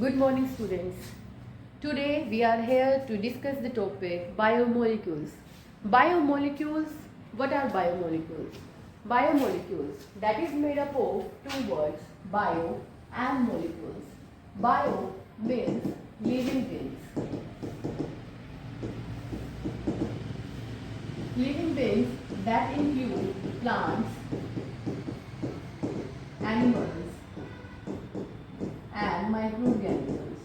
Good morning, students. Today we are here to discuss the topic biomolecules. Biomolecules, what are biomolecules? Biomolecules, that is made up of two words, bio and molecules. Bio means living beings. Living beings that include plants, animals, and microorganisms.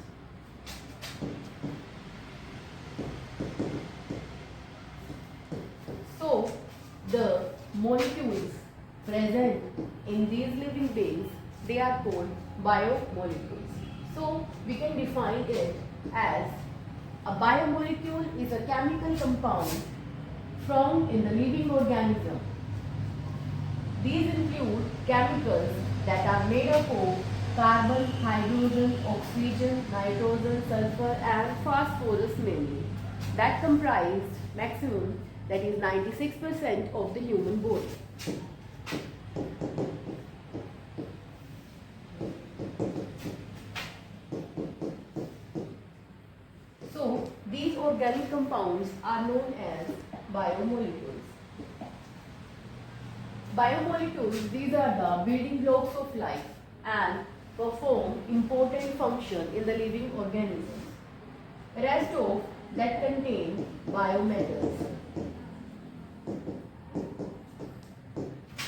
So, the molecules present in these living beings, they are called biomolecules. So, we can define it as a biomolecule is a chemical compound found in the living organism. These include chemicals that are made up of carbon, hydrogen, oxygen, nitrogen, sulfur and phosphorus mainly, that comprise maximum, that is 96% of the human body. So these organic compounds are known as biomolecules. Biomolecules, these are the building blocks of life and perform important function in the living organisms. Rest of that contain biometals,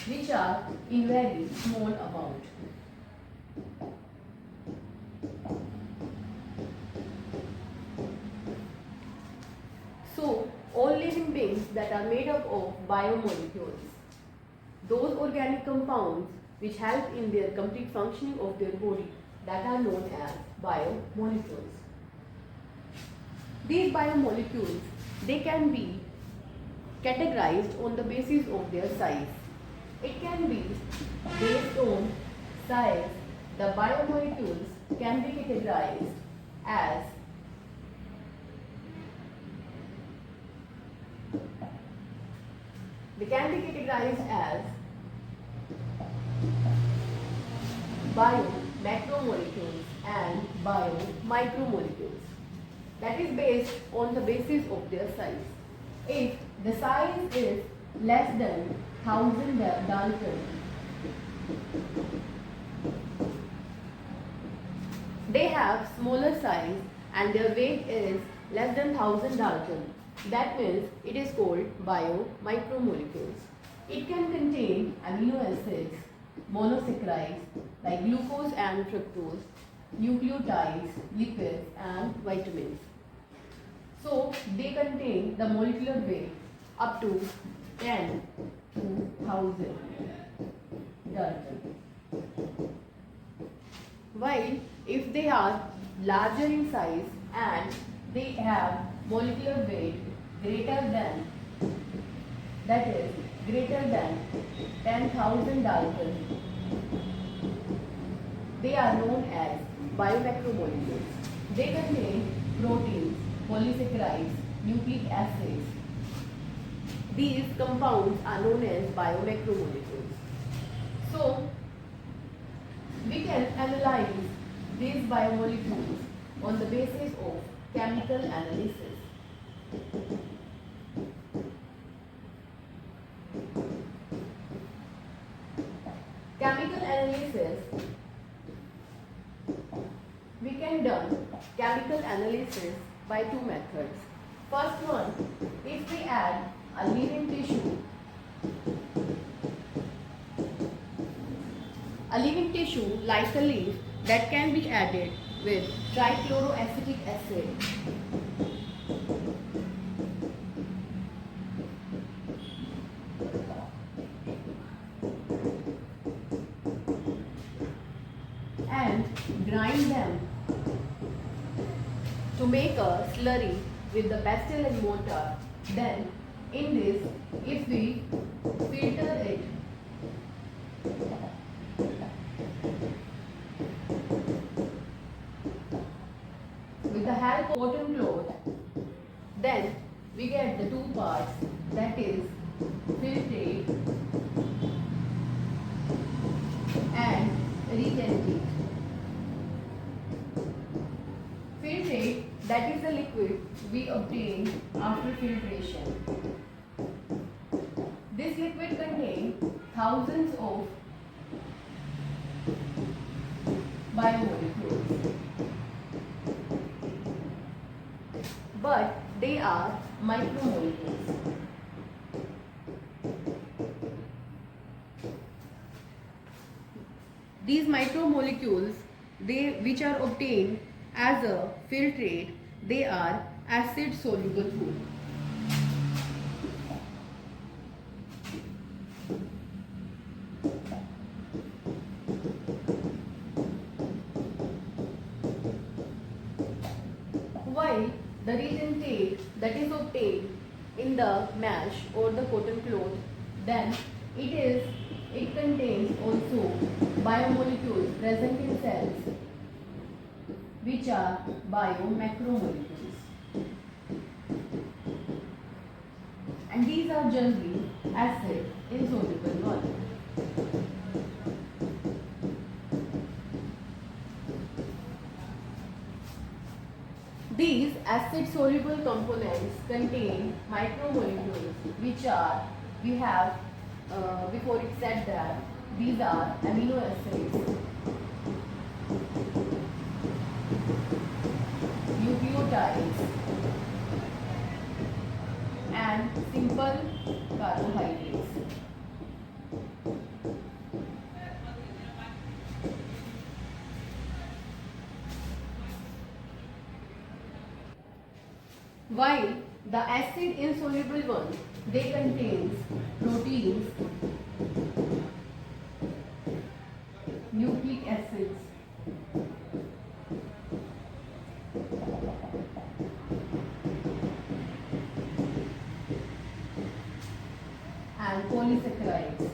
which are in very small amount. So all living beings that are made up of biomolecules, those organic compounds which help in their complete functioning of their body, that are known as biomolecules. These biomolecules, they can be categorized on the basis of their size. It can be based on size. The biomolecules can be categorized as bio macromolecules and bio micromolecules. That is based on the basis of their size. If the size is less than 1000 Dalton, they have smaller size and their weight is less than 1000 Dalton. That means it is called biomicromolecules. It can contain amino acids, monosaccharides like glucose and fructose, nucleotides, lipids and vitamins. So they contain the molecular weight up to 10 to 1000 Dalton. While if they are larger in size and they have molecular weight greater than, that is greater than 10,000 Dalton, they are known as biomacromolecules. They contain proteins, polysaccharides, nucleic acids. These compounds are known as biomacromolecules. So we can analyze these biomolecules on the basis of chemical analysis. Chemical analysis, we can do chemical analysis by two methods. First one, if we add a living tissue like a leaf, that can be added with trichloroacetic acid. And grind them to make a slurry with the pestle and mortar. Then in this, if we filter it, with the help of cotton cloth, then we get the two parts, that is filtrate and retentate. that is the liquid we obtain after filtration. This liquid contains thousands of biomolecules, but they are micromolecules. These micromolecules, which are obtained as a filtrate, they are acid soluble food. While the vedantuneet that is obtained in the mash or the cotton cloth, then it contains also biomolecules present in cells, which are biomacromolecules, and these are generally acid insoluble ones. These acid soluble components contain micromolecules, which are, we have before it said that these are amino acids, nucleotides, and simple carbohydrates. While the acid insoluble ones, they contain proteins, nucleic acids, and polysaccharides.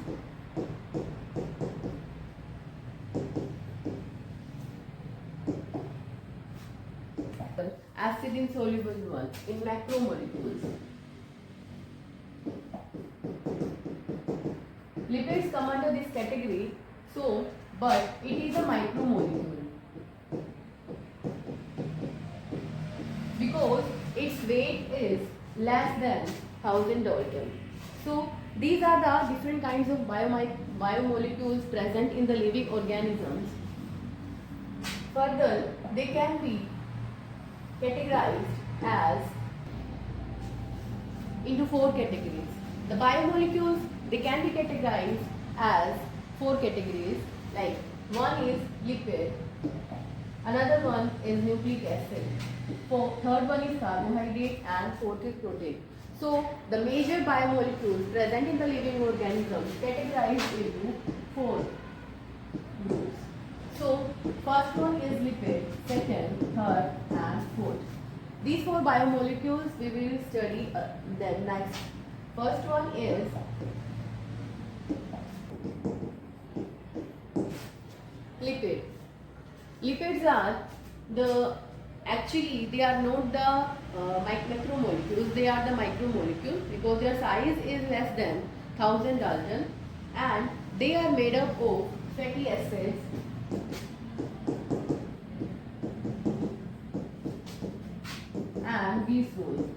Acid insoluble ones in macromolecules. Lipids come under this category, but it is a micromolecule because its weight is less than 1000 Dalton. So these are the different kinds of biomolecules present in the living organisms. Further, they can be categorized as into 4 categories. The biomolecules, they can be categorized as 4 categories, like one is lipid, another one is nucleic acid, third one is carbohydrate, and fourth is protein. So the major biomolecules present in the living organisms categorized into 4 groups. So first one is lipid, second, third, and fourth. These 4 biomolecules we will study then next. First one is lipid. Lipids are they are not the macromolecules, they are the micromolecules because their size is less than 1000 Dalton, and they are made up of fatty acids, and glycerols.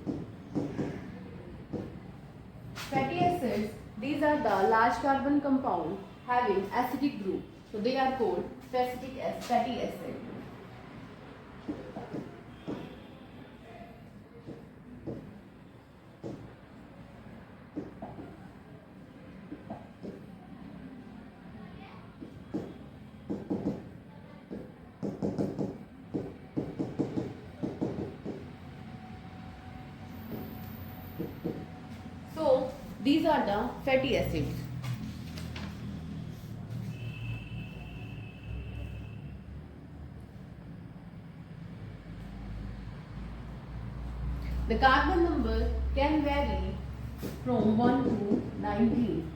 Fatty acids, these are the large carbon compound having acidic group, so they are called fatty acid. So these are the fatty acids. The carbon number can vary from 1 to 19.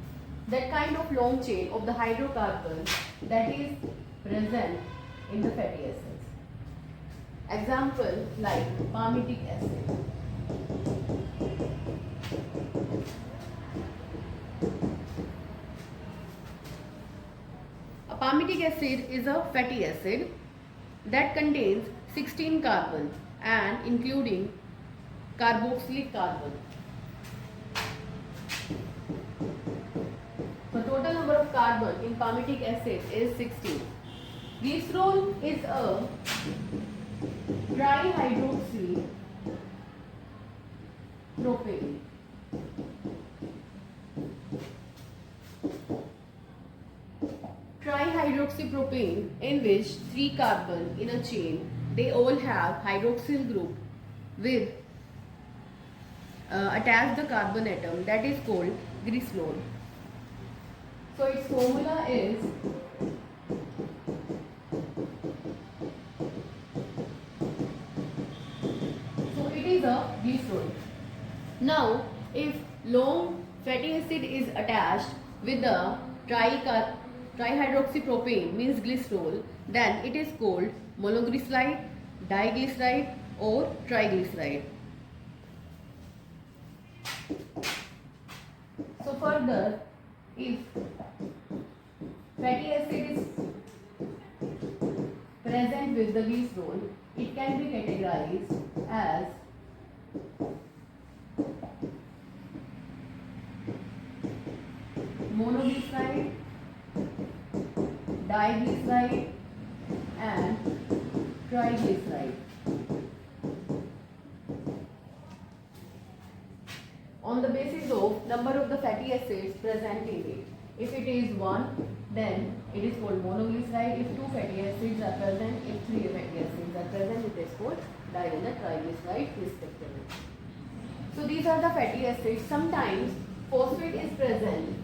That kind of long chain of the hydrocarbon that is present in the fatty acids. Example like palmitic acid. A palmitic acid is a fatty acid that contains 16 carbons and including carboxylic carbon. The total number of carbon in palmitic acid is 16. Glycerol is a trihydroxy propane. Trihydroxypropane, in which 3 carbon in a chain, they all have hydroxyl group with attached the carbon atom, that is called glycerol. So its formula is a glycerol. Now, if long fatty acid is attached with the trihydroxypropane, means glycerol, then it is called monoglyceride, diglyceride or triglyceride. So further, if fatty acid is present with the glycerol, it can be categorized as monoglyceride, diglyceride and triglyceride. On the basis of number of the fatty acids present in it. If it is 1, then it is called monoglyceride. If 2 fatty acids are present, if 3 fatty acids are present, it is called di and triglyceride respectively. So these are the fatty acids. Sometimes phosphate is present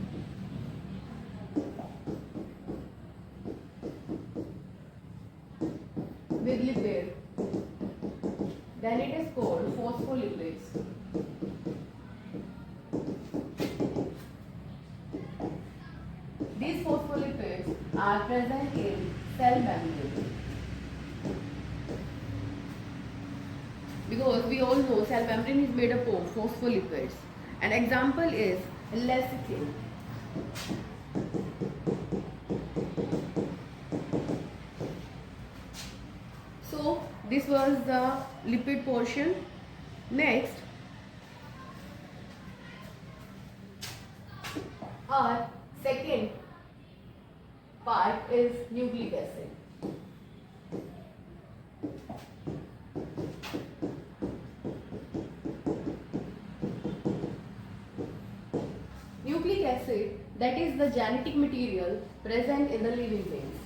with lipid, then it is called phospholipids. These phospholipids are present in cell membrane. Because we all know cell membrane is made up of phospholipids. An example is lecithin. So this was the lipid portion. Next, our second part is nucleic acid. Nucleic acid, that is the genetic material present in the living beings.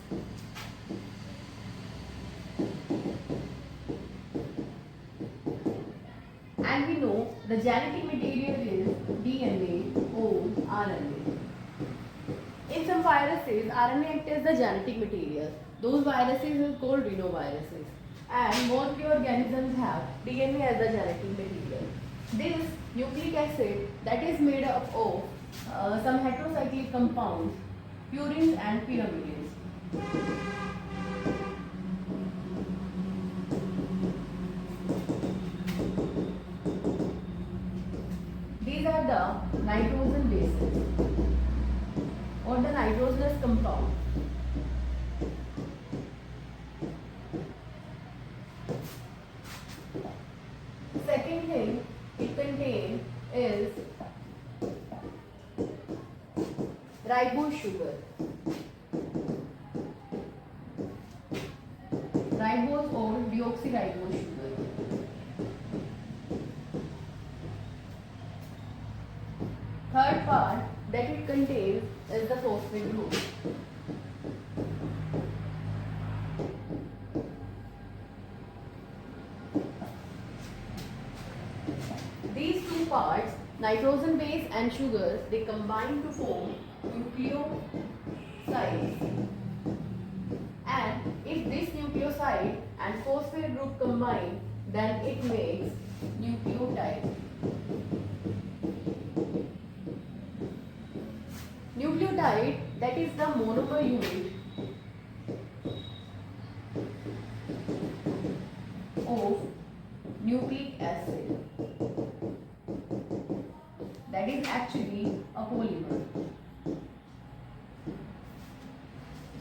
And we know the genetic material is DNA or RNA. In some viruses, RNA acts as the genetic material. Those viruses are called rhinoviruses. And most organisms have DNA as the genetic material. This nucleic acid, that is made up of some heterocyclic compounds, purines and pyrimidines. These are the nitrogen bases or the nitrogenous compound. Second thing it contains is ribose sugar. Ribose or deoxyribose sugar. Third part that it contains is the phosphate group. These two parts, nitrogen base and sugars, they combine to form nucleosides. And if this nucleoside and phosphate group combine, then it makes nucleotide. Nucleotide, that is the monomer unit of nucleic acid. That is actually a polymer.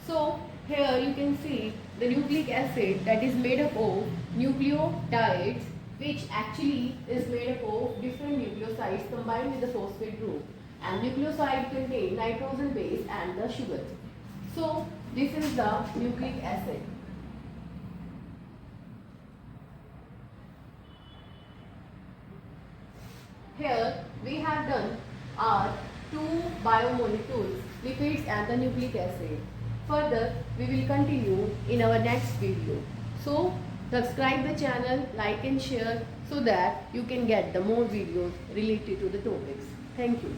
So here you can see the nucleic acid that is made up of nucleotides, which actually is made up of different nucleosides combined with the phosphate group, and nucleoside contain nitrogen base and the sugar. So this is the nucleic acid. Here we have done our two biomolecules, lipids and the nucleic acid. Further, we will continue in our next video. So, subscribe the channel, like and share so that you can get the more videos related to the topics. Thank you.